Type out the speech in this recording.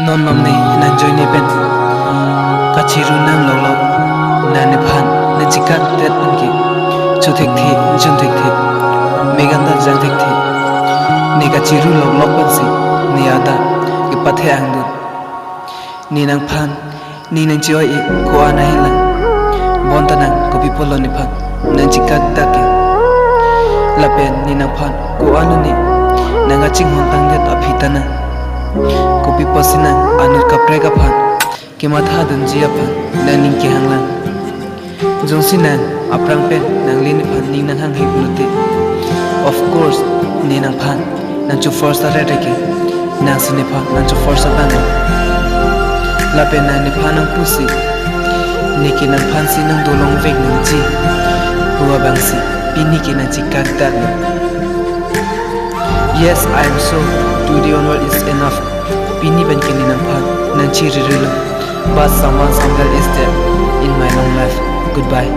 non nom ni nan joy ni pen kachiru nam lo lo na ne phan na chikat tet pan ki chu thek thi jun thek thi megan da jang thek thi ni kachiru lo lo pan si ni ada ki pathe ang du ni nang phan ni nang joy e ko ana hela bon ta nang ko pi polo ni phan nan chikat ta ke la pen ni nang phan ko ana ni nanga ching hon tang de ta phitana kopi pasina anur kapre ka phan ke matha dun jia phan naning ke hanglang jongsina aprang pen nang lin phan ning nang hang hipnute of course ni nang phan nang chu first are ke nang sine phan nang chu first bang la pen nang ni phan nang pusi ni ke nang phan si nang dolong vek nang ji huwa bang si pini ke nang chikak dar yes I am so today onward is enough pini ban ke ninang phan nan chi ririlo but someone is there in my long life goodbye.